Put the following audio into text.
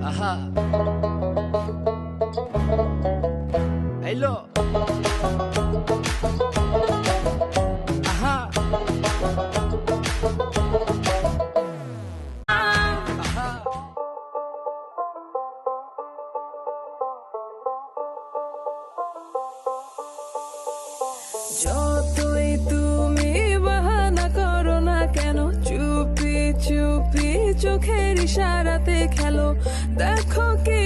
আহা হ্যালো আহা আহা যতই তুমি বাহানা করো না কেন, চুপি চুপি চোখের ইশারাতে খেলো, দেখো কি